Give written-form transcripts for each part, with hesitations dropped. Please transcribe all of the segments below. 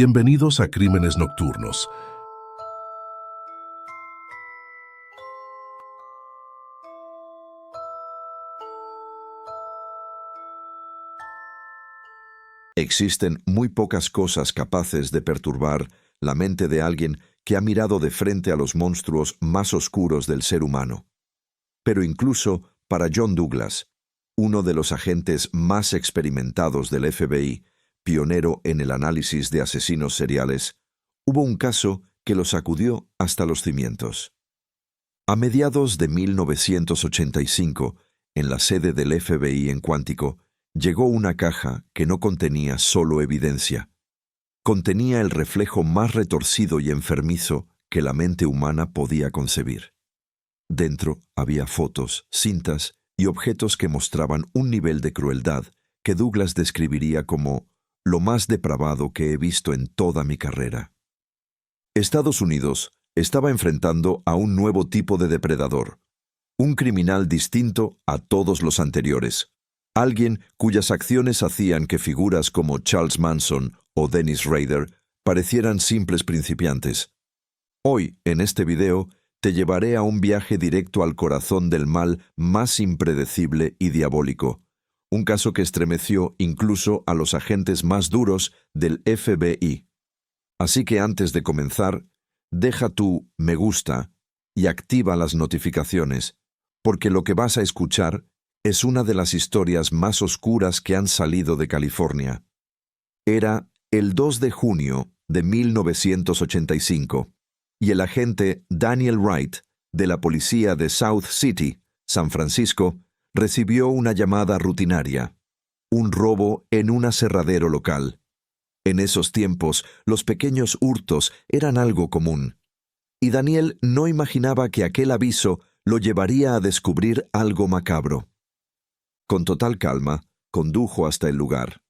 Bienvenidos a Crímenes Nocturnos. Existen muy pocas cosas capaces de perturbar la mente de alguien que ha mirado de frente a los monstruos más oscuros del ser humano. Pero incluso para John Douglas, uno de los agentes más experimentados del FBI, pionero en el análisis de asesinos seriales, hubo un caso que lo sacudió hasta los cimientos. A mediados de 1985, en la sede del FBI en Quantico, llegó una caja que no contenía solo evidencia. Contenía el reflejo más retorcido y enfermizo que la mente humana podía concebir. Dentro había fotos, cintas y objetos que mostraban un nivel de crueldad que Douglas describiría como lo más depravado que he visto en toda mi carrera. Estados Unidos estaba enfrentando a un nuevo tipo de depredador, un criminal distinto a todos los anteriores, alguien cuyas acciones hacían que figuras como Charles Manson o Dennis Rader parecieran simples principiantes. Hoy, en este video, te llevaré a un viaje directo al corazón del mal más impredecible y diabólico, un caso que estremeció incluso a los agentes más duros del FBI. Así que antes de comenzar, deja tu me gusta y activa las notificaciones, porque lo que vas a escuchar es una de las historias más oscuras que han salido de California. Era el 2 de junio de 1985, y el agente Daniel Wright, de la policía de South City, San Francisco, recibió una llamada rutinaria: un robo en un aserradero local. En esos tiempos, los pequeños hurtos eran algo común, y Daniel no imaginaba que aquel aviso lo llevaría a descubrir algo macabro. Con total calma, condujo hasta el lugar.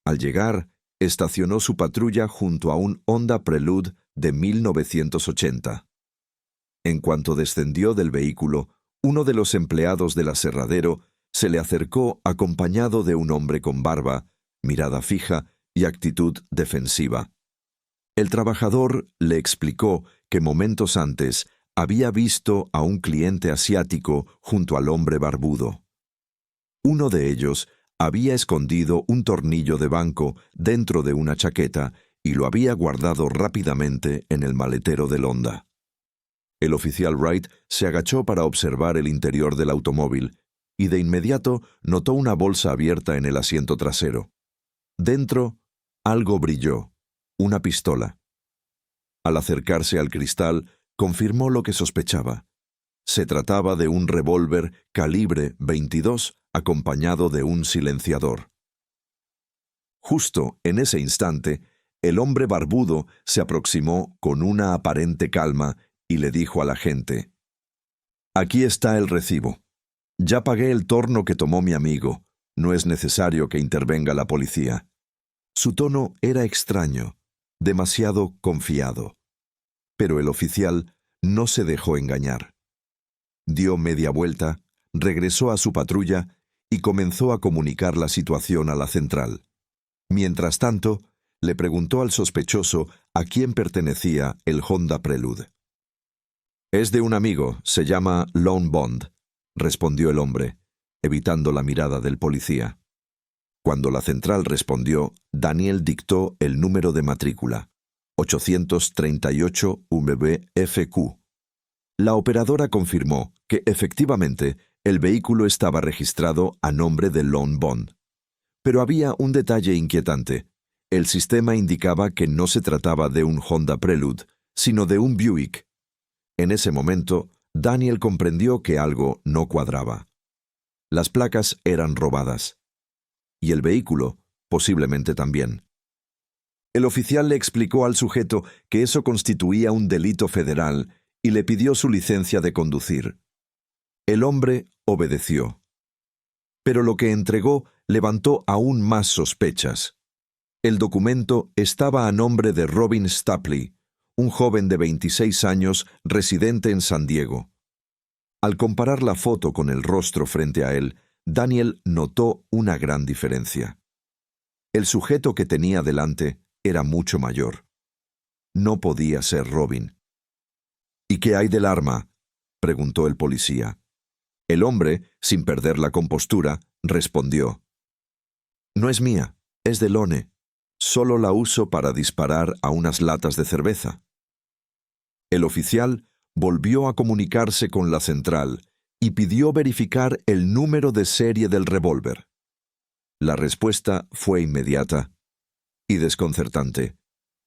Al llegar, estacionó su patrulla junto a un Honda Prelude de 1980. En cuanto descendió del vehículo, uno de los empleados del aserradero se le acercó acompañado de un hombre con barba, mirada fija y actitud defensiva. El trabajador le explicó que momentos antes había visto a un cliente asiático junto al hombre barbudo. Uno de ellos había escondido un tornillo de banco dentro de una chaqueta y lo había guardado rápidamente en el maletero del Honda. El oficial Wright se agachó para observar el interior del automóvil y de inmediato notó una bolsa abierta en el asiento trasero. Dentro, algo brilló, una pistola. Al acercarse al cristal, confirmó lo que sospechaba. Se trataba de un revólver calibre 22 acompañado de un silenciador. Justo en ese instante, el hombre barbudo se aproximó con una aparente calma y le dijo al agente: «Aquí está el recibo. Ya pagué el torno que tomó mi amigo. No es necesario que intervenga la policía». Su tono era extraño, demasiado confiado. Pero el oficial no se dejó engañar. Dio media vuelta, regresó a su patrulla y comenzó a comunicar la situación a la central. Mientras tanto, le preguntó al sospechoso a quién pertenecía el Honda Prelude. «Es de un amigo, se llama Lone Bond», respondió el hombre, evitando la mirada del policía. Cuando la central respondió, Daniel dictó el número de matrícula, 838 VBFQ. La operadora confirmó que, efectivamente, el vehículo estaba registrado a nombre de Lone Bond. Pero había un detalle inquietante. El sistema indicaba que no se trataba de un Honda Prelude, sino de un Buick. En ese momento, Daniel comprendió que algo no cuadraba. Las placas eran robadas. Y el vehículo, posiblemente también. El oficial le explicó al sujeto que eso constituía un delito federal y le pidió su licencia de conducir. El hombre obedeció. Pero lo que entregó levantó aún más sospechas. El documento estaba a nombre de Robin Stapley, un joven de 26 años residente en San Diego. Al comparar la foto con el rostro frente a él, Daniel notó una gran diferencia. El sujeto que tenía delante era mucho mayor. No podía ser Robin. «¿Y qué hay del arma?», preguntó el policía. El hombre, sin perder la compostura, respondió: «No es mía, es de Lone. Solo la uso para disparar a unas latas de cerveza». El oficial volvió a comunicarse con la central y pidió verificar el número de serie del revólver. La respuesta fue inmediata y desconcertante.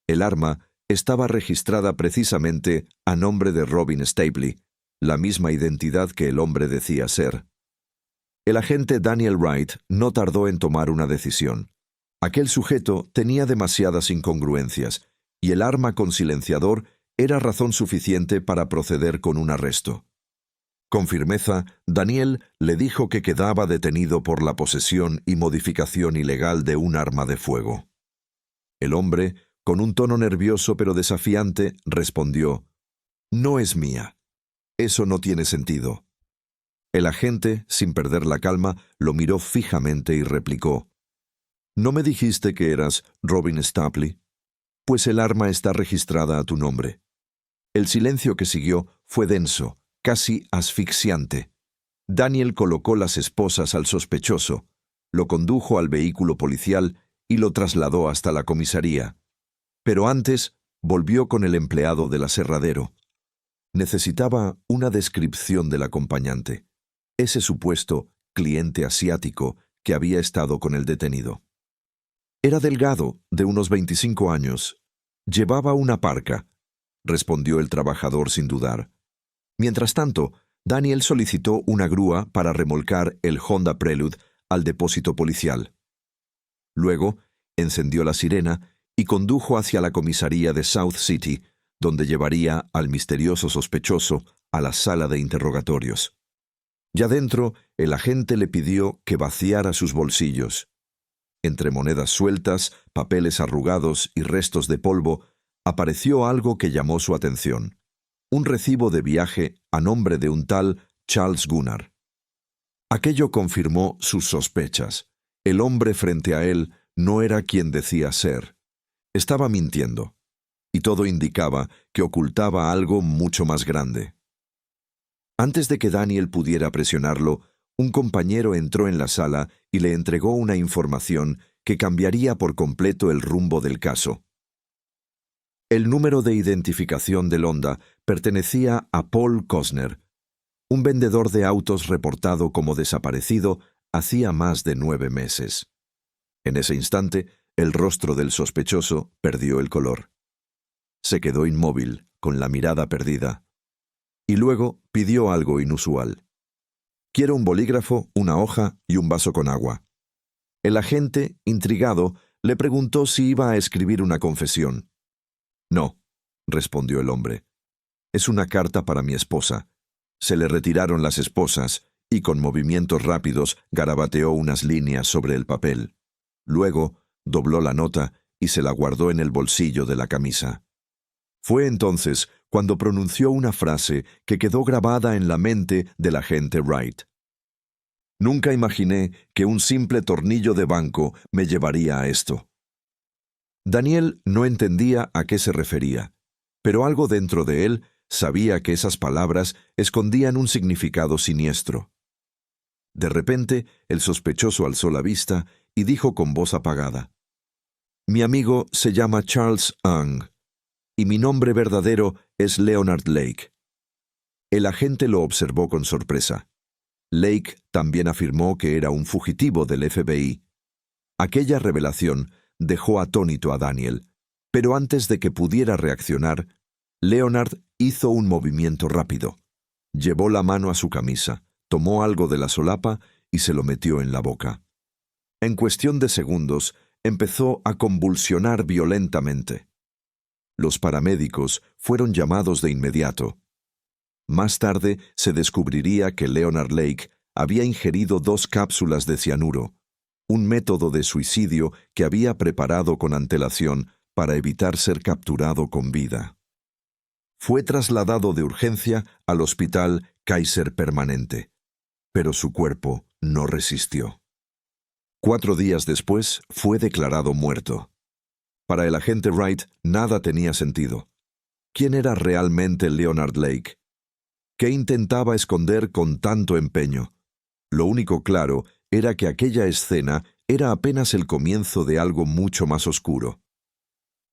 El arma estaba registrada precisamente a nombre de Robin Stapley, la misma identidad que el hombre decía ser. El agente Daniel Wright no tardó en tomar una decisión. Aquel sujeto tenía demasiadas incongruencias, y el arma con silenciador era razón suficiente para proceder con un arresto. Con firmeza, Daniel le dijo que quedaba detenido por la posesión y modificación ilegal de un arma de fuego. El hombre, con un tono nervioso pero desafiante, respondió: «No es mía. Eso no tiene sentido». El agente, sin perder la calma, lo miró fijamente y replicó: «¿No me dijiste que eras Robin Stapley? Pues el arma está registrada a tu nombre». El silencio que siguió fue denso, casi asfixiante. Daniel colocó las esposas al sospechoso, lo condujo al vehículo policial y lo trasladó hasta la comisaría. Pero antes volvió con el empleado del aserradero. Necesitaba una descripción del acompañante, ese supuesto cliente asiático que había estado con el detenido. Era delgado, de unos 25 años. Llevaba una parca, respondió el trabajador sin dudar. Mientras tanto, Daniel solicitó una grúa para remolcar el Honda Prelude al depósito policial. Luego, encendió la sirena y condujo hacia la comisaría de South City, donde llevaría al misterioso sospechoso a la sala de interrogatorios. Ya dentro, el agente le pidió que vaciara sus bolsillos. Entre monedas sueltas, papeles arrugados y restos de polvo, apareció algo que llamó su atención: un recibo de viaje a nombre de un tal Charles Gunnar. Aquello confirmó sus sospechas. El hombre frente a él no era quien decía ser. Estaba mintiendo, y todo indicaba que ocultaba algo mucho más grande. Antes de que Daniel pudiera presionarlo, un compañero entró en la sala y le entregó una información que cambiaría por completo el rumbo del caso. El número de identificación del Honda pertenecía a Paul Costner, un vendedor de autos reportado como desaparecido hacía más de 9 meses. En ese instante, el rostro del sospechoso perdió el color. Se quedó inmóvil, con la mirada perdida. Y luego pidió algo inusual. «Quiero un bolígrafo, una hoja y un vaso con agua». El agente, intrigado, le preguntó si iba a escribir una confesión. «No», respondió el hombre. «Es una carta para mi esposa». Se le retiraron las esposas y con movimientos rápidos garabateó unas líneas sobre el papel. Luego dobló la nota y se la guardó en el bolsillo de la camisa. Fue entonces cuando pronunció una frase que quedó grabada en la mente del agente Wright. «Nunca imaginé que un simple tornillo de banco me llevaría a esto». Daniel no entendía a qué se refería, pero algo dentro de él sabía que esas palabras escondían un significado siniestro. De repente, el sospechoso alzó la vista y dijo con voz apagada: «Mi amigo se llama Charles Ang, y mi nombre verdadero es Leonard Lake». El agente lo observó con sorpresa. Lake también afirmó que era un fugitivo del FBI. Aquella revelación dejó atónito a Daniel, pero antes de que pudiera reaccionar, Leonard hizo un movimiento rápido. Llevó la mano a su camisa, tomó algo de la solapa y se lo metió en la boca. En cuestión de segundos, empezó a convulsionar violentamente. Los paramédicos fueron llamados de inmediato. Más tarde se descubriría que Leonard Lake había ingerido 2 cápsulas de cianuro, un método de suicidio que había preparado con antelación para evitar ser capturado con vida. Fue trasladado de urgencia al hospital Kaiser Permanente, pero su cuerpo no resistió. 4 días después fue declarado muerto. Para el agente Wright, nada tenía sentido. ¿Quién era realmente Leonard Lake? ¿Qué intentaba esconder con tanto empeño? Lo único claro era que aquella escena era apenas el comienzo de algo mucho más oscuro.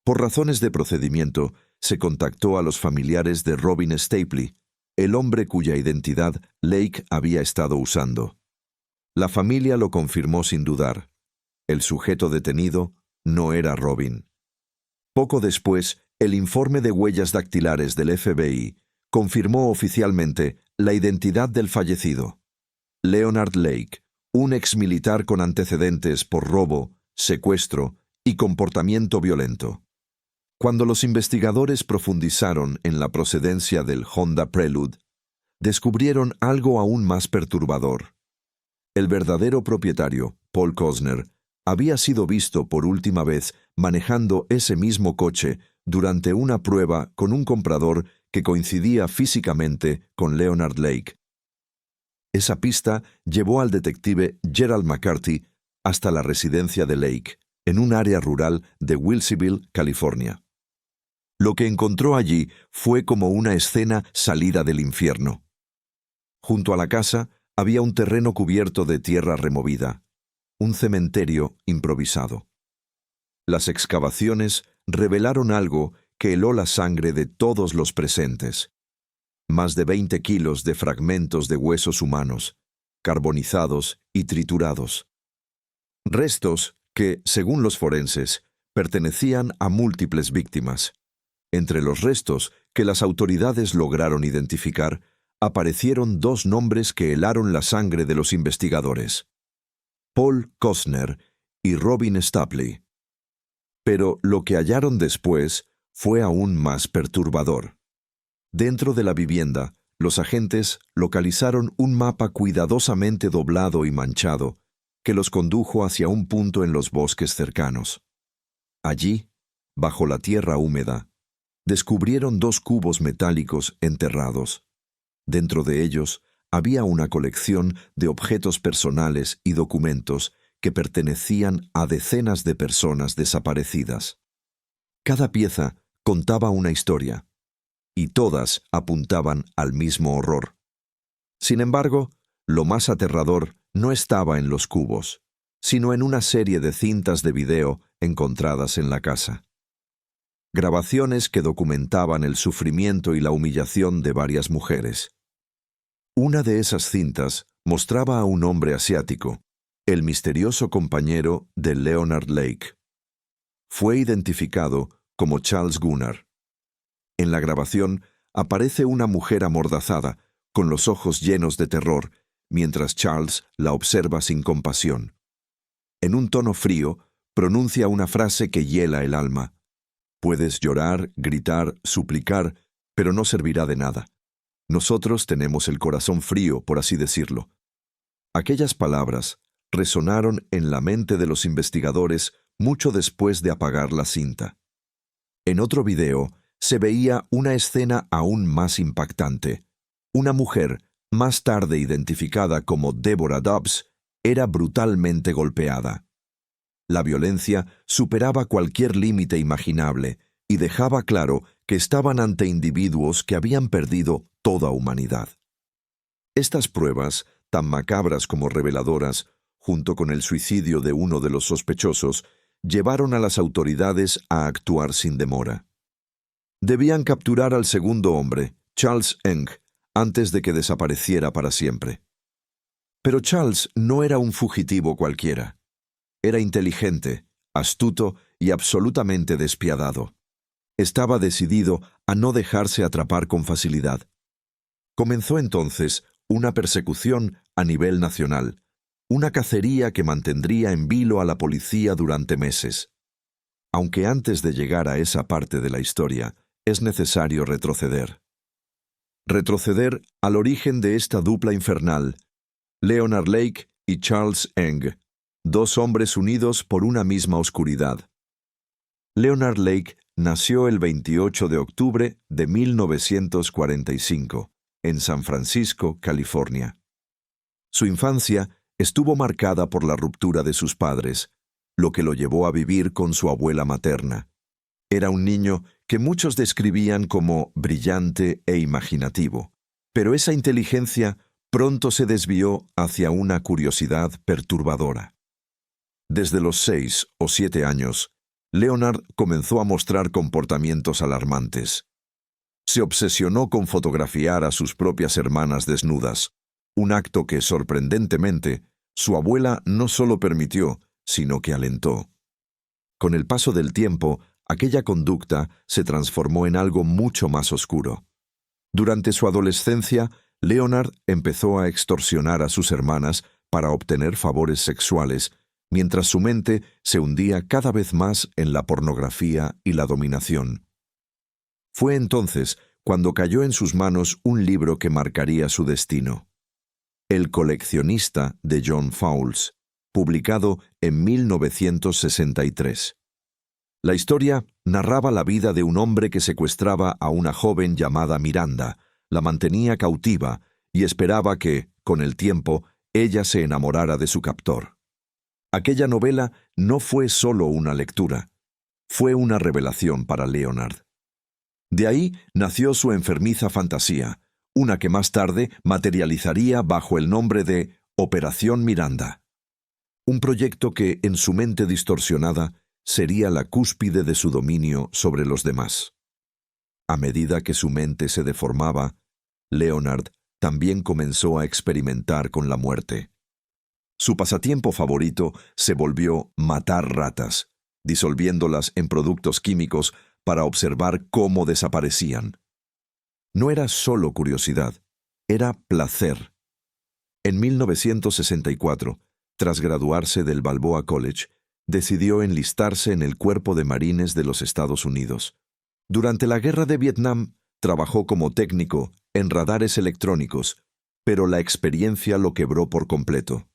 Por razones de procedimiento, se contactó a los familiares de Robin Stapley, el hombre cuya identidad Lake había estado usando. La familia lo confirmó sin dudar. El sujeto detenido no era Robin. Poco después, el informe de huellas dactilares del FBI confirmó oficialmente la identidad del fallecido. Leonard Lake, un exmilitar con antecedentes por robo, secuestro y comportamiento violento. Cuando los investigadores profundizaron en la procedencia del Honda Prelude, descubrieron algo aún más perturbador. El verdadero propietario, Paul Costner, había sido visto por última vez manejando ese mismo coche durante una prueba con un comprador que coincidía físicamente con Leonard Lake. Esa pista llevó al detective Gerald McCarthy hasta la residencia de Lake, en un área rural de Wilseyville, California. Lo que encontró allí fue como una escena salida del infierno. Junto a la casa había un terreno cubierto de tierra removida, un cementerio improvisado. Las excavaciones revelaron algo que heló la sangre de todos los presentes. Más de 20 kilos de fragmentos de huesos humanos, carbonizados y triturados. Restos que, según los forenses, pertenecían a múltiples víctimas. Entre los restos que las autoridades lograron identificar, aparecieron dos nombres que helaron la sangre de los investigadores: Paul Costner y Robin Stapley. Pero lo que hallaron después fue aún más perturbador. Dentro de la vivienda, los agentes localizaron un mapa cuidadosamente doblado y manchado que los condujo hacia un punto en los bosques cercanos. Allí, bajo la tierra húmeda, descubrieron dos cubos metálicos enterrados. Dentro de ellos había una colección de objetos personales y documentos que pertenecían a decenas de personas desaparecidas. Cada pieza contaba una historia, y todas apuntaban al mismo horror. Sin embargo, lo más aterrador no estaba en los cubos, sino en una serie de cintas de video encontradas en la casa. Grabaciones que documentaban el sufrimiento y la humillación de varias mujeres. Una de esas cintas mostraba a un hombre asiático, el misterioso compañero de Leonard Lake. Fue identificado como Charles Gunnar. En la grabación aparece una mujer amordazada, con los ojos llenos de terror, mientras Charles la observa sin compasión. En un tono frío, pronuncia una frase que hiela el alma. Puedes llorar, gritar, suplicar, pero no servirá de nada. Nosotros tenemos el corazón frío, por así decirlo. Aquellas palabras resonaron en la mente de los investigadores mucho después de apagar la cinta. En otro video se veía una escena aún más impactante. Una mujer, más tarde identificada como Deborah Dobbs, era brutalmente golpeada. La violencia superaba cualquier límite imaginable y dejaba claro que estaban ante individuos que habían perdido toda humanidad. Estas pruebas, tan macabras como reveladoras, junto con el suicidio de uno de los sospechosos, llevaron a las autoridades a actuar sin demora. Debían capturar al segundo hombre, Charles Eng, antes de que desapareciera para siempre. Pero Charles no era un fugitivo cualquiera. Era inteligente, astuto y absolutamente despiadado. Estaba decidido a no dejarse atrapar con facilidad. Comenzó entonces una persecución a nivel nacional, una cacería que mantendría en vilo a la policía durante meses. Aunque antes de llegar a esa parte de la historia, es necesario retroceder. Retroceder al origen de esta dupla infernal, Leonard Lake y Charles Eng, dos hombres unidos por una misma oscuridad. Leonard Lake nació el 28 de octubre de 1945, en San Francisco, California. Su infancia estuvo marcada por la ruptura de sus padres, lo que lo llevó a vivir con su abuela materna. Era un niño que muchos describían como brillante e imaginativo, pero esa inteligencia pronto se desvió hacia una curiosidad perturbadora. Desde los 6 o 7 años, Leonard comenzó a mostrar comportamientos alarmantes. Se obsesionó con fotografiar a sus propias hermanas desnudas, un acto que, sorprendentemente, su abuela no solo permitió, sino que alentó. Con el paso del tiempo, aquella conducta se transformó en algo mucho más oscuro. Durante su adolescencia, Leonard empezó a extorsionar a sus hermanas para obtener favores sexuales, mientras su mente se hundía cada vez más en la pornografía y la dominación. Fue entonces cuando cayó en sus manos un libro que marcaría su destino. El coleccionista de John Fowles, publicado en 1963. La historia narraba la vida de un hombre que secuestraba a una joven llamada Miranda, la mantenía cautiva y esperaba que, con el tiempo, ella se enamorara de su captor. Aquella novela no fue solo una lectura, fue una revelación para Leonard. De ahí nació su enfermiza fantasía, una que más tarde materializaría bajo el nombre de Operación Miranda. Un proyecto que, en su mente distorsionada, sería la cúspide de su dominio sobre los demás. A medida que su mente se deformaba, Leonard también comenzó a experimentar con la muerte. Su pasatiempo favorito se volvió matar ratas, disolviéndolas en productos químicos para observar cómo desaparecían. No era solo curiosidad, era placer. En 1964, tras graduarse del Balboa College, decidió enlistarse en el Cuerpo de Marines de los Estados Unidos. Durante la Guerra de Vietnam, trabajó como técnico en radares electrónicos, pero la experiencia lo quebró por completo.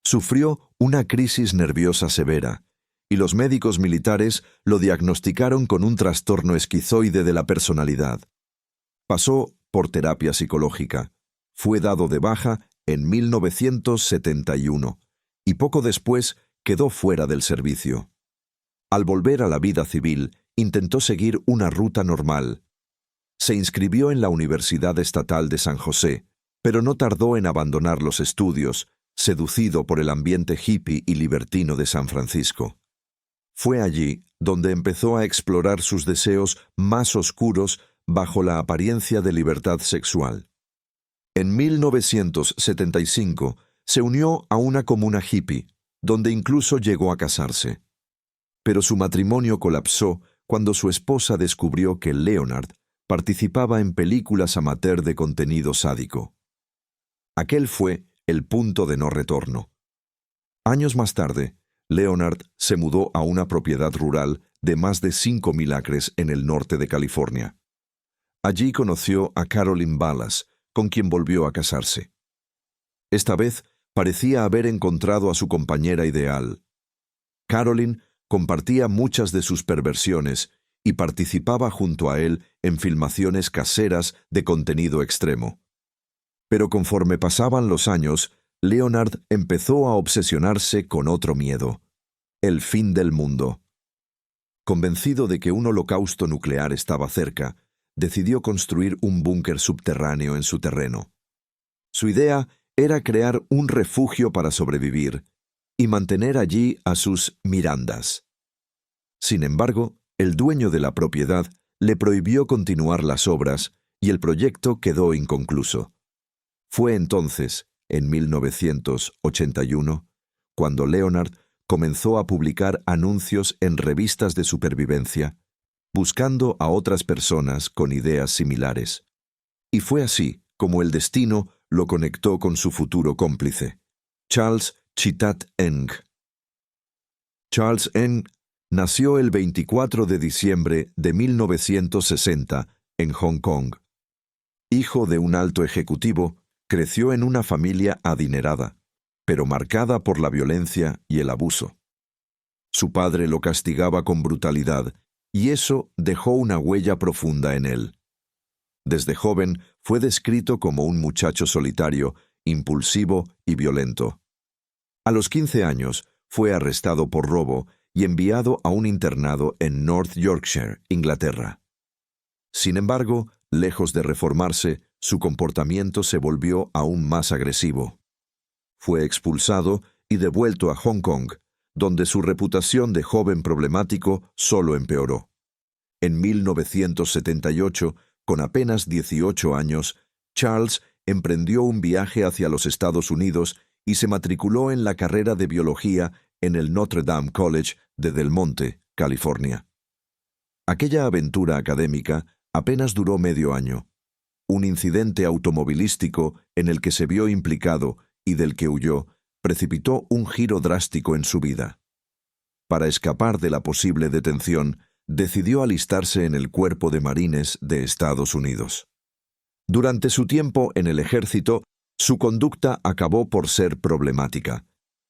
Sufrió una crisis nerviosa severa, y los médicos militares lo diagnosticaron con un trastorno esquizoide de la personalidad. Pasó por terapia psicológica, fue dado de baja en 1971, y poco después quedó fuera del servicio. Al volver a la vida civil, intentó seguir una ruta normal. Se inscribió en la Universidad Estatal de San José, pero no tardó en abandonar los estudios, seducido por el ambiente hippie y libertino de San Francisco. Fue allí donde empezó a explorar sus deseos más oscuros bajo la apariencia de libertad sexual. En 1975 se unió a una comuna hippie, donde incluso llegó a casarse. Pero su matrimonio colapsó cuando su esposa descubrió que Leonard participaba en películas amateur de contenido sádico. Aquel fue el punto de no retorno. Años más tarde, Leonard se mudó a una propiedad rural de más de 5,000 acres en el norte de California. Allí conoció a Carolyn Ballas, con quien volvió a casarse. Esta vez parecía haber encontrado a su compañera ideal. Carolyn compartía muchas de sus perversiones y participaba junto a él en filmaciones caseras de contenido extremo. Pero conforme pasaban los años, Leonard empezó a obsesionarse con otro miedo: el fin del mundo. Convencido de que un holocausto nuclear estaba cerca, decidió construir un búnker subterráneo en su terreno. Su idea era crear un refugio para sobrevivir y mantener allí a sus Mirandas. Sin embargo, el dueño de la propiedad le prohibió continuar las obras y el proyecto quedó inconcluso. Fue entonces, en 1981, cuando Leonard comenzó a publicar anuncios en revistas de supervivencia, buscando a otras personas con ideas similares. Y fue así como el destino lo conectó con su futuro cómplice, Charles Chi-Tat-Eng. Charles Eng nació el 24 de diciembre de 1960 en Hong Kong. Hijo de un alto ejecutivo, creció en una familia adinerada, pero marcada por la violencia y el abuso. Su padre lo castigaba con brutalidad, y eso dejó una huella profunda en él. Desde joven fue descrito como un muchacho solitario, impulsivo y violento. A los 15 años fue arrestado por robo y enviado a un internado en North Yorkshire, Inglaterra. Sin embargo, lejos de reformarse, su comportamiento se volvió aún más agresivo. Fue expulsado y devuelto a Hong Kong, donde su reputación de joven problemático solo empeoró. En 1978, con apenas 18 años, Charles emprendió un viaje hacia los Estados Unidos y se matriculó en la carrera de biología en el Notre Dame College de Del Monte, California. Aquella aventura académica apenas duró medio año. Un incidente automovilístico en el que se vio implicado y del que huyó precipitó un giro drástico en su vida. Para escapar de la posible detención, decidió alistarse en el Cuerpo de Marines de Estados Unidos. Durante su tiempo en el ejército, su conducta acabó por ser problemática.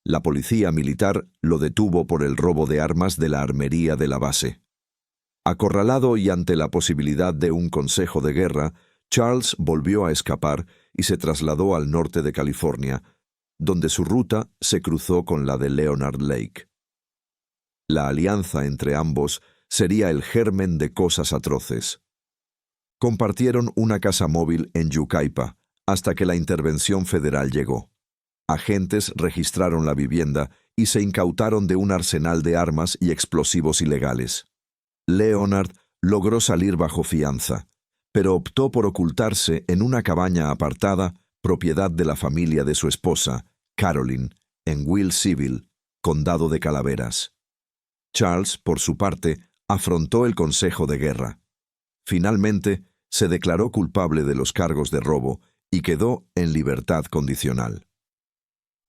La policía militar lo detuvo por el robo de armas de la armería de la base. Acorralado y ante la posibilidad de un consejo de guerra, Charles volvió a escapar y se trasladó al norte de California, donde su ruta se cruzó con la de Leonard Lake. La alianza entre ambos sería el germen de cosas atroces. Compartieron una casa móvil en Yucaipa, hasta que la intervención federal llegó. Agentes registraron la vivienda y se incautaron de un arsenal de armas y explosivos ilegales. Leonard logró salir bajo fianza, pero optó por ocultarse en una cabaña apartada, propiedad de la familia de su esposa, Caroline, en Wilseyville, condado de Calaveras. Charles, por su parte, afrontó el consejo de guerra. Finalmente, se declaró culpable de los cargos de robo y quedó en libertad condicional.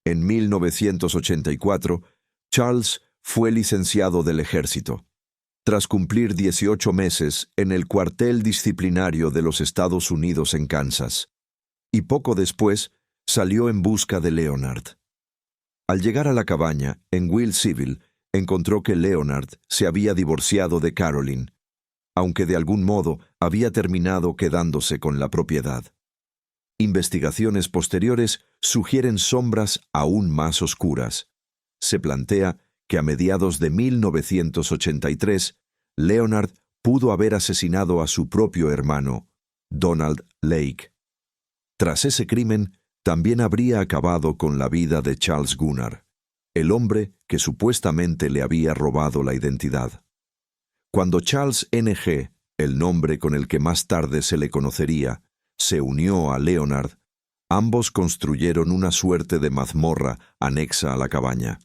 En 1984, Charles fue licenciado del ejército. Tras cumplir 18 meses en el cuartel disciplinario de los Estados Unidos en Kansas, y poco después salió en busca de Leonard. Al llegar a la cabaña, en Wilseyville, encontró que Leonard se había divorciado de Caroline, aunque de algún modo había terminado quedándose con la propiedad. Investigaciones posteriores sugieren sombras aún más oscuras. Se plantea que a mediados de 1983, Leonard pudo haber asesinado a su propio hermano, Donald Lake. Tras ese crimen, también habría acabado con la vida de Charles Gunnar, el hombre que supuestamente le había robado la identidad. Cuando Charles N.G., el nombre con el que más tarde se le conocería, se unió a Leonard, ambos construyeron una suerte de mazmorra anexa a la cabaña.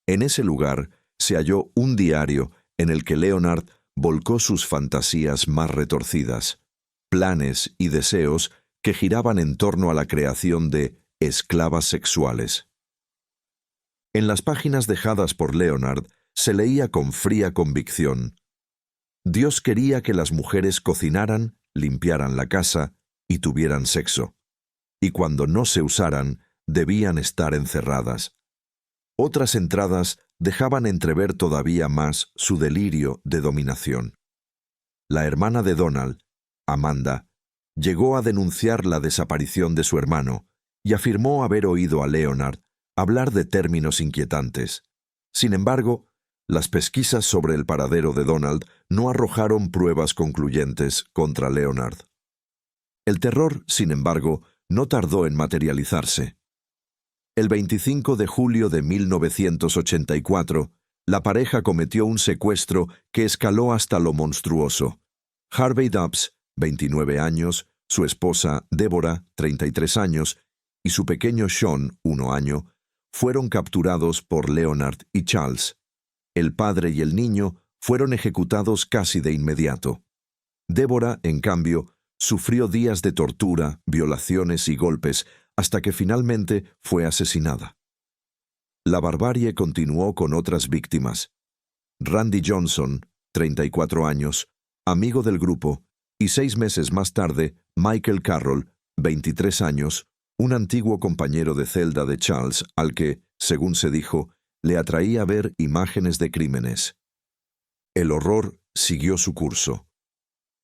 En ese lugar se halló un diario en el que Leonard volcó sus fantasías más retorcidas, planes y deseos que giraban en torno a la creación de esclavas sexuales. En las páginas dejadas por Leonard se leía con fría convicción: Dios quería que las mujeres cocinaran, limpiaran la casa y tuvieran sexo, y cuando no se usaran, debían estar encerradas. Otras entradas dejaban entrever todavía más su delirio de dominación. La hermana de Donald, Amanda, llegó a denunciar la desaparición de su hermano y afirmó haber oído a Leonard hablar de términos inquietantes. Sin embargo, las pesquisas sobre el paradero de Donald no arrojaron pruebas concluyentes contra Leonard. El terror, sin embargo, no tardó en materializarse. El 25 de julio de 1984, la pareja cometió un secuestro que escaló hasta lo monstruoso. Harvey Dobbs, 29 años, su esposa Deborah, 33 años, y su pequeño Sean, 1 año, fueron capturados por Leonard y Charles. El padre y el niño fueron ejecutados casi de inmediato. Deborah, en cambio, sufrió días de tortura, violaciones y golpes, hasta que finalmente fue asesinada. La barbarie continuó con otras víctimas. Randy Johnson, 34 años, amigo del grupo, y 6 meses más tarde, Michael Carroll, 23 años, un antiguo compañero de celda de Charles al que, según se dijo, le atraía ver imágenes de crímenes. El horror siguió su curso.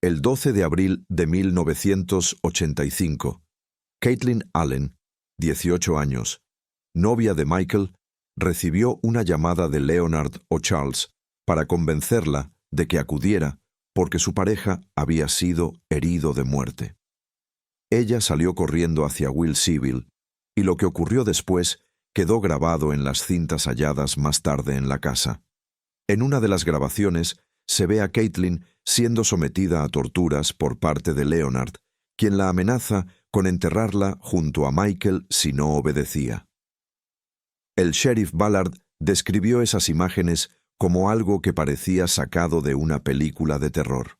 El 12 de abril de 1985, Caitlin Allen, 18 años, novia de Michael, recibió una llamada de Leonard o Charles para convencerla de que acudiera porque su pareja había sido herido de muerte. Ella salió corriendo hacia Will Seville y lo que ocurrió después quedó grabado en las cintas halladas más tarde en la casa. En una de las grabaciones se ve a Caitlin siendo sometida a torturas por parte de Leonard, quien la amenaza con enterrarla junto a Michael si no obedecía. El sheriff Ballard describió esas imágenes como algo que parecía sacado de una película de terror.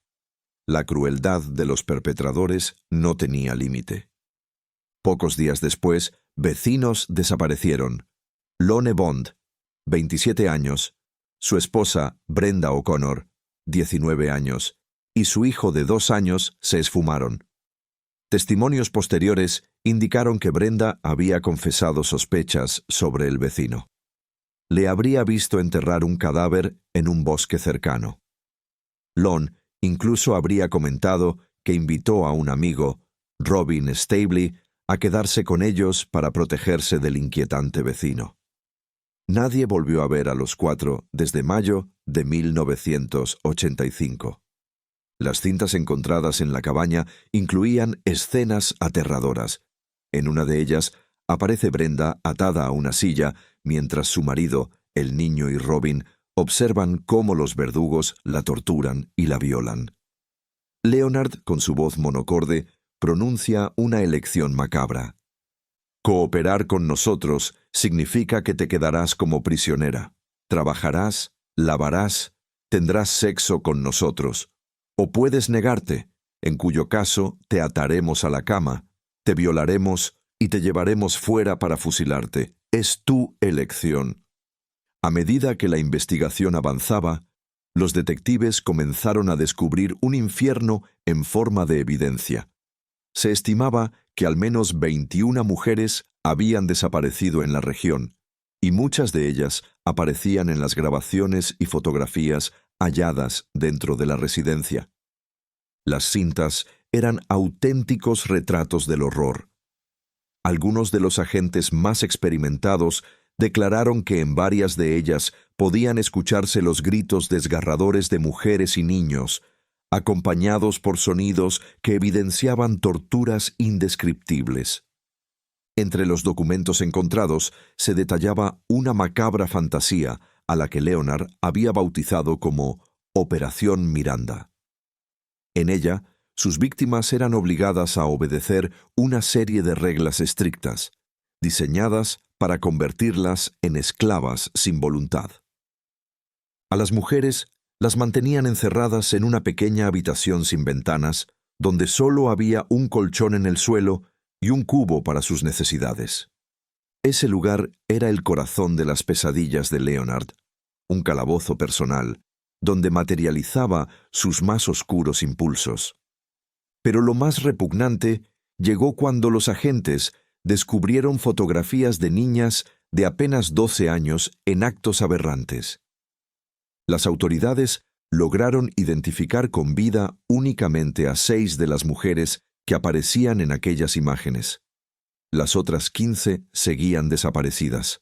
La crueldad de los perpetradores no tenía límite. Pocos días después, vecinos desaparecieron. Lone Bond, 27 años, su esposa Brenda O'Connor, 19 años, y su hijo de 2 años se esfumaron. Testimonios posteriores indicaron que Brenda había confesado sospechas sobre el vecino. Le habría visto enterrar un cadáver en un bosque cercano. Lon incluso habría comentado que invitó a un amigo, Robin Stabley, a quedarse con ellos para protegerse del inquietante vecino. Nadie volvió a ver a los 4 desde mayo de 1985. Las cintas encontradas en la cabaña incluían escenas aterradoras. En una de ellas aparece Brenda atada a una silla mientras su marido, el niño y Robin observan cómo los verdugos la torturan y la violan. Leonard, con su voz monocorde, pronuncia una elección macabra. Cooperar con nosotros significa que te quedarás como prisionera. Trabajarás, lavarás, tendrás sexo con nosotros. O puedes negarte, en cuyo caso te ataremos a la cama, te violaremos y te llevaremos fuera para fusilarte. Es tu elección. A medida que la investigación avanzaba, los detectives comenzaron a descubrir un infierno en forma de evidencia. Se estimaba que al menos 21 mujeres habían desaparecido en la región, y muchas de ellas aparecían en las grabaciones y fotografías halladas dentro de la residencia. Las cintas eran auténticos retratos del horror. Algunos de los agentes más experimentados declararon que en varias de ellas podían escucharse los gritos desgarradores de mujeres y niños, acompañados por sonidos que evidenciaban torturas indescriptibles. Entre los documentos encontrados se detallaba una macabra fantasía a la que Leonard había bautizado como Operación Miranda. En ella, sus víctimas eran obligadas a obedecer una serie de reglas estrictas, diseñadas para convertirlas en esclavas sin voluntad. A las mujeres las mantenían encerradas en una pequeña habitación sin ventanas, donde solo había un colchón en el suelo y un cubo para sus necesidades. Ese lugar era el corazón de las pesadillas de Leonard, un calabozo personal, donde materializaba sus más oscuros impulsos. Pero lo más repugnante llegó cuando los agentes descubrieron fotografías de niñas de apenas 12 años en actos aberrantes. Las autoridades lograron identificar con vida únicamente a 6 de las mujeres que aparecían en aquellas imágenes. Las otras 15 seguían desaparecidas,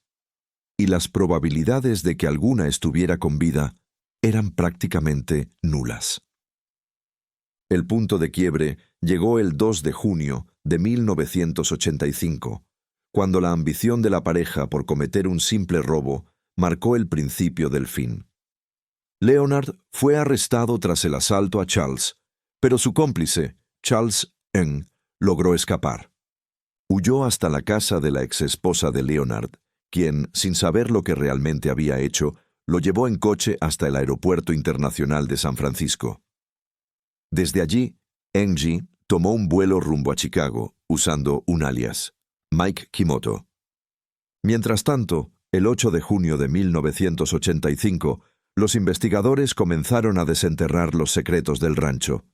y las probabilidades de que alguna estuviera con vida eran prácticamente nulas. El punto de quiebre llegó el 2 de junio de 1985, cuando la ambición de la pareja por cometer un simple robo marcó el principio del fin. Leonard fue arrestado tras el asalto a Charles, pero su cómplice, Charles Ng, logró escapar. Huyó hasta la casa de la exesposa de Leonard, quien, sin saber lo que realmente había hecho, lo llevó en coche hasta el Aeropuerto Internacional de San Francisco. Desde allí, Ng tomó un vuelo rumbo a Chicago, usando un alias, Mike Kimoto. Mientras tanto, el 8 de junio de 1985, los investigadores comenzaron a desenterrar los secretos del rancho.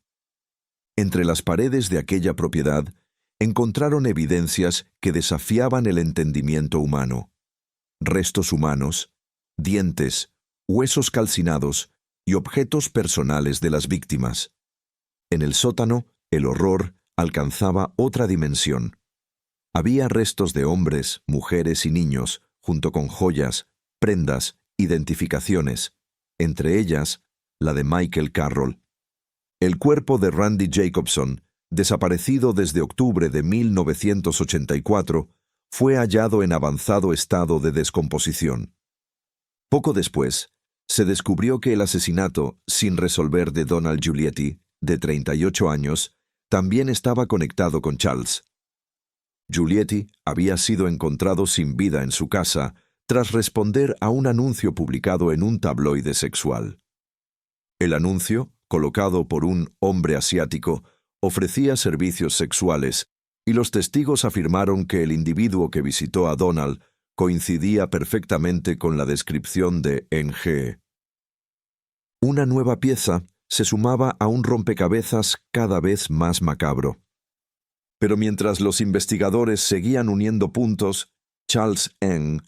Entre las paredes de aquella propiedad, encontraron evidencias que desafiaban el entendimiento humano. Restos humanos, dientes, huesos calcinados y objetos personales de las víctimas. En el sótano, el horror alcanzaba otra dimensión. Había restos de hombres, mujeres y niños, junto con joyas, prendas, identificaciones, entre ellas la de Michael Carroll. El cuerpo de Randy Jacobson, desaparecido desde octubre de 1984, fue hallado en avanzado estado de descomposición. Poco después, se descubrió que el asesinato sin resolver de Donald Giulietti, de 38 años, también estaba conectado con Charles. Giulietti había sido encontrado sin vida en su casa tras responder a un anuncio publicado en un tabloide sexual. El anuncio, colocado por un hombre asiático, ofrecía servicios sexuales, y los testigos afirmaron que el individuo que visitó a Donald coincidía perfectamente con la descripción de NG. Una nueva pieza se sumaba a un rompecabezas cada vez más macabro. Pero mientras los investigadores seguían uniendo puntos, Charles Ng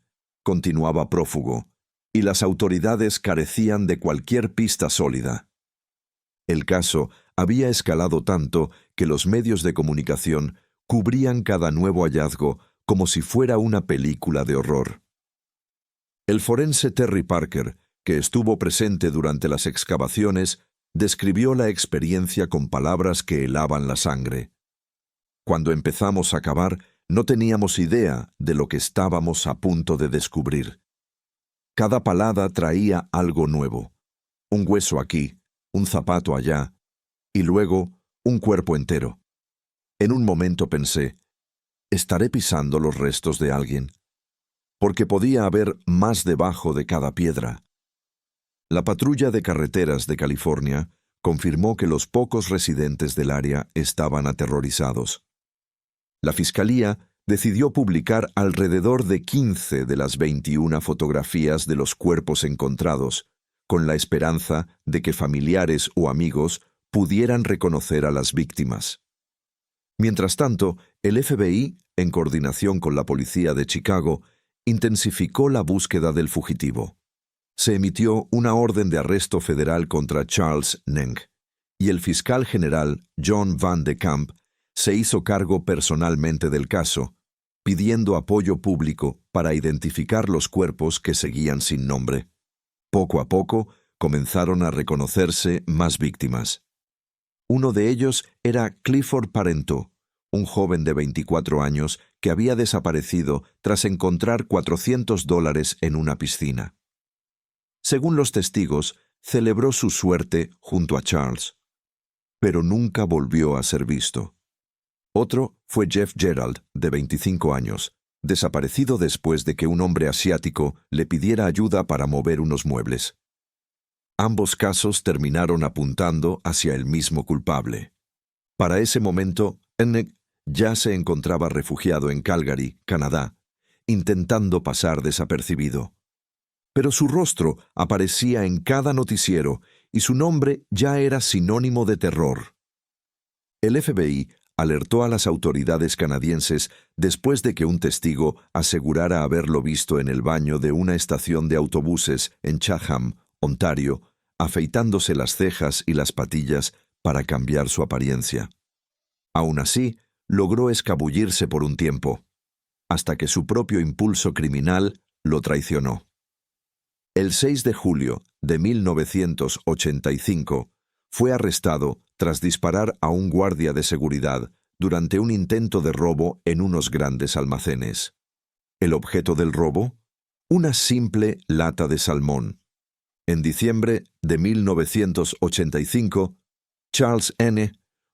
continuaba prófugo, y las autoridades carecían de cualquier pista sólida. El caso había escalado tanto que los medios de comunicación cubrían cada nuevo hallazgo como si fuera una película de horror. El forense Terry Parker, que estuvo presente durante las excavaciones, describió la experiencia con palabras que helaban la sangre. Cuando empezamos a cavar, no teníamos idea de lo que estábamos a punto de descubrir. Cada palada traía algo nuevo. Un hueso aquí, un zapato allá, y luego un cuerpo entero. En un momento pensé, ¿estaré pisando los restos de alguien? Porque podía haber más debajo de cada piedra. La patrulla de carreteras de California confirmó que los pocos residentes del área estaban aterrorizados. La fiscalía decidió publicar alrededor de 15 de las 21 fotografías de los cuerpos encontrados, con la esperanza de que familiares o amigos pudieran reconocer a las víctimas. Mientras tanto, el FBI, en coordinación con la policía de Chicago, intensificó la búsqueda del fugitivo. Se emitió una orden de arresto federal contra Charles Ng, y el fiscal general John Van de Kamp se hizo cargo personalmente del caso, pidiendo apoyo público para identificar los cuerpos que seguían sin nombre. Poco a poco comenzaron a reconocerse más víctimas. Uno de ellos era Clifford Parenteau, un joven de 24 años que había desaparecido tras encontrar $400 en una piscina. Según los testigos, celebró su suerte junto a Charles, pero nunca volvió a ser visto. Otro fue Jeff Gerald, de 25 años, desaparecido después de que un hombre asiático le pidiera ayuda para mover unos muebles. Ambos casos terminaron apuntando hacia el mismo culpable. Para ese momento, Ng ya se encontraba refugiado en Calgary, Canadá, intentando pasar desapercibido. Pero su rostro aparecía en cada noticiero y su nombre ya era sinónimo de terror. El FBI alertó a las autoridades canadienses después de que un testigo asegurara haberlo visto en el baño de una estación de autobuses en Chatham, Ontario, afeitándose las cejas y las patillas para cambiar su apariencia. Aún así, logró escabullirse por un tiempo, hasta que su propio impulso criminal lo traicionó. El 6 de julio de 1985 fue arrestado tras disparar a un guardia de seguridad durante un intento de robo en unos grandes almacenes. ¿El objeto del robo? Una simple lata de salmón. En diciembre de 1985, Charles N.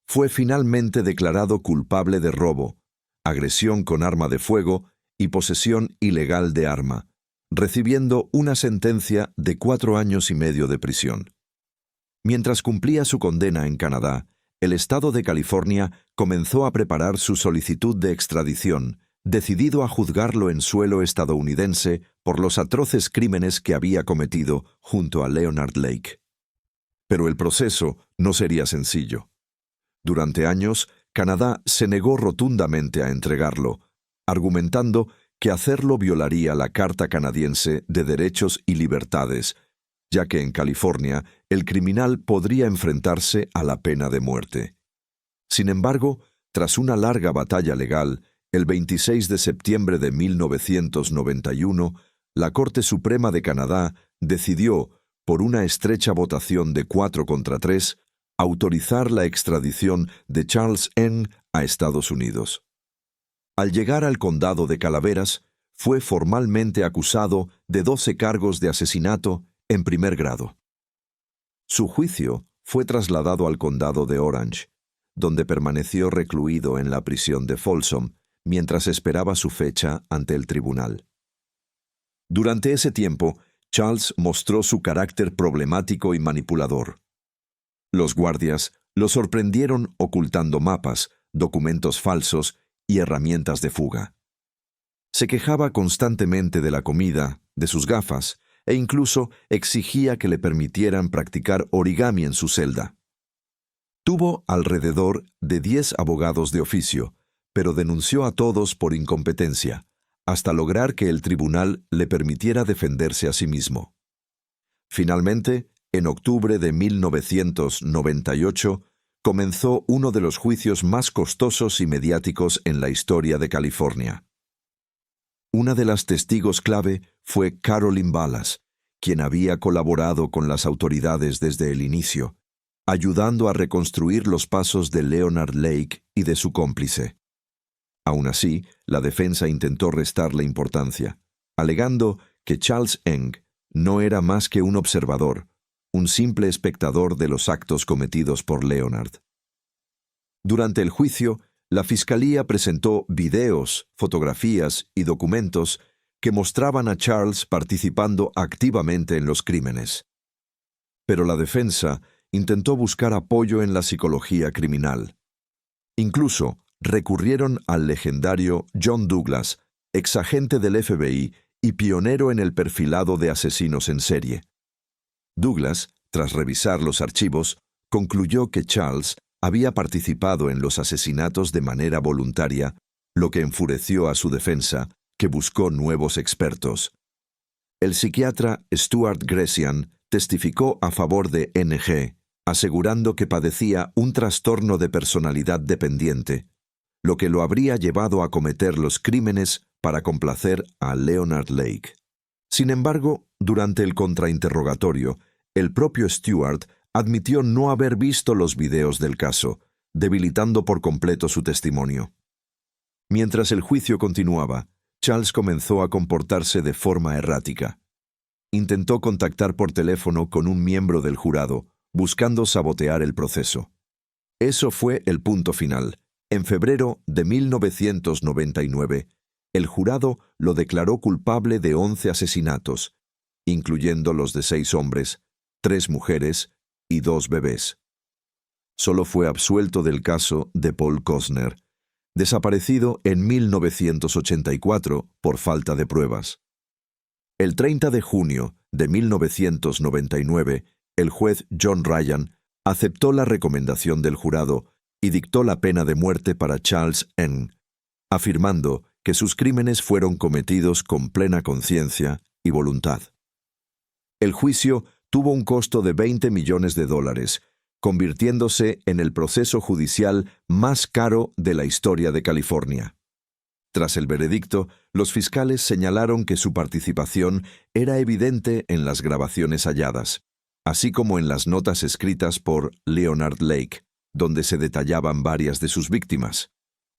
fue finalmente declarado culpable de robo, agresión con arma de fuego y posesión ilegal de arma, recibiendo una sentencia de 4 años y medio de prisión. Mientras cumplía su condena en Canadá, el estado de California comenzó a preparar su solicitud de extradición, decidido a juzgarlo en suelo estadounidense por los atroces crímenes que había cometido junto a Leonard Lake. Pero el proceso no sería sencillo. Durante años, Canadá se negó rotundamente a entregarlo, argumentando que hacerlo violaría la Carta Canadiense de Derechos y Libertades, ya que en California el criminal podría enfrentarse a la pena de muerte. Sin embargo, tras una larga batalla legal, el 26 de septiembre de 1991, la Corte Suprema de Canadá decidió, por una estrecha votación de 4 contra 3, autorizar la extradición de Charles Ng a Estados Unidos. Al llegar al condado de Calaveras, fue formalmente acusado de 12 cargos de asesinato en primer grado. Su juicio fue trasladado al condado de Orange, donde permaneció recluido en la prisión de Folsom mientras esperaba su fecha ante el tribunal. Durante ese tiempo, Charles mostró su carácter problemático y manipulador. Los guardias lo sorprendieron ocultando mapas, documentos falsos y herramientas de fuga. Se quejaba constantemente de la comida, de sus gafas, e incluso exigía que le permitieran practicar origami en su celda. Tuvo alrededor de 10 abogados de oficio, pero denunció a todos por incompetencia, hasta lograr que el tribunal le permitiera defenderse a sí mismo. Finalmente, en octubre de 1998, comenzó uno de los juicios más costosos y mediáticos en la historia de California. Una de las testigos clave fue Carolyn Balas, quien había colaborado con las autoridades desde el inicio, ayudando a reconstruir los pasos de Leonard Lake y de su cómplice. Aún así, la defensa intentó restarle importancia, alegando que Charles Ng no era más que un observador, un simple espectador de los actos cometidos por Leonard. Durante el juicio, la Fiscalía presentó videos, fotografías y documentos que mostraban a Charles participando activamente en los crímenes. Pero la defensa intentó buscar apoyo en la psicología criminal. Incluso recurrieron al legendario John Douglas, exagente del FBI y pionero en el perfilado de asesinos en serie. Douglas, tras revisar los archivos, concluyó que Charles había participado en los asesinatos de manera voluntaria, lo que enfureció a su defensa, que buscó nuevos expertos. El psiquiatra Stuart Grecian testificó a favor de Ng, asegurando que padecía un trastorno de personalidad dependiente, lo que lo habría llevado a cometer los crímenes para complacer a Leonard Lake. Sin embargo, durante el contrainterrogatorio, el propio Stewart admitió no haber visto los videos del caso, debilitando por completo su testimonio. Mientras el juicio continuaba, Charles comenzó a comportarse de forma errática. Intentó contactar por teléfono con un miembro del jurado, buscando sabotear el proceso. Eso fue el punto final. En febrero de 1999, el jurado lo declaró culpable de 11 asesinatos, incluyendo los de 6 hombres, 3 mujeres y 2 bebés. Solo fue absuelto del caso de Paul Cosner, desaparecido en 1984 por falta de pruebas. El 30 de junio de 1999, el juez John Ryan aceptó la recomendación del jurado y dictó la pena de muerte para Charles Ng, afirmando que sus crímenes fueron cometidos con plena conciencia y voluntad. El juicio tuvo un costo de $20 millones, convirtiéndose en el proceso judicial más caro de la historia de California. Tras el veredicto, los fiscales señalaron que su participación era evidente en las grabaciones halladas, así como en las notas escritas por Leonard Lake, donde se detallaban varias de sus víctimas.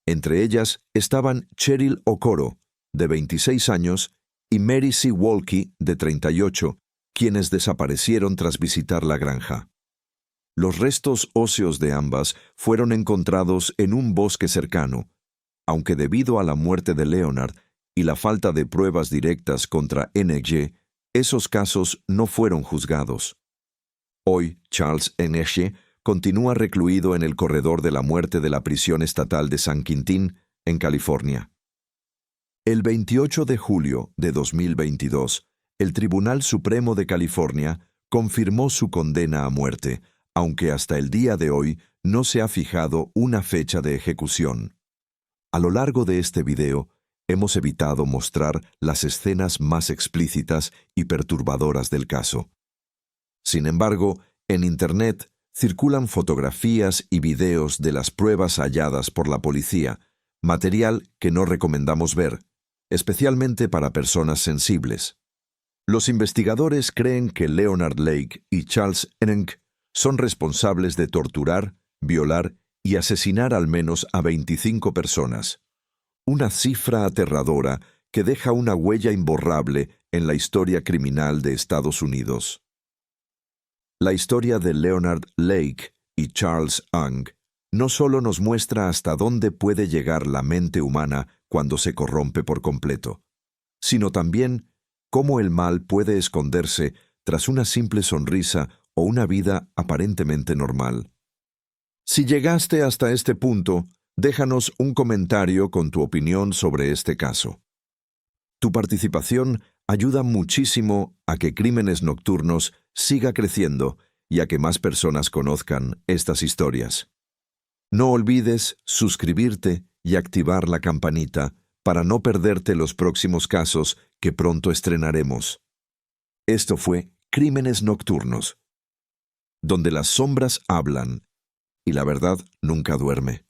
Entre ellas estaban Cheryl Okoro, de 26 años, y Mary C. Walke, de 38, quienes desaparecieron tras visitar la granja. Los restos óseos de ambas fueron encontrados en un bosque cercano, aunque debido a la muerte de Leonard y la falta de pruebas directas contra Ng, esos casos no fueron juzgados. Hoy, Charles Ng continúa recluido en el corredor de la muerte de la prisión estatal de San Quintín, en California. El 28 de julio de 2022, el Tribunal Supremo de California confirmó su condena a muerte, aunque hasta el día de hoy no se ha fijado una fecha de ejecución. A lo largo de este video, hemos evitado mostrar las escenas más explícitas y perturbadoras del caso. Sin embargo, en Internet circulan fotografías y videos de las pruebas halladas por la policía, material que no recomendamos ver, especialmente para personas sensibles. Los investigadores creen que Leonard Lake y Charles Ehrenk son responsables de torturar, violar y asesinar al menos a 25 personas. Una cifra aterradora que deja una huella imborrable en la historia criminal de Estados Unidos. La historia de Leonard Lake y Charles Ang no solo nos muestra hasta dónde puede llegar la mente humana cuando se corrompe por completo, sino también cómo el mal puede esconderse tras una simple sonrisa o una vida aparentemente normal. Si llegaste hasta este punto, déjanos un comentario con tu opinión sobre este caso. Tu participación ayuda muchísimo a que Crímenes Nocturnos siga creciendo y a que más personas conozcan estas historias. No olvides suscribirte y activar la campanita para no perderte los próximos casos que pronto estrenaremos. Esto fue Crímenes Nocturnos, donde las sombras hablan y la verdad nunca duerme.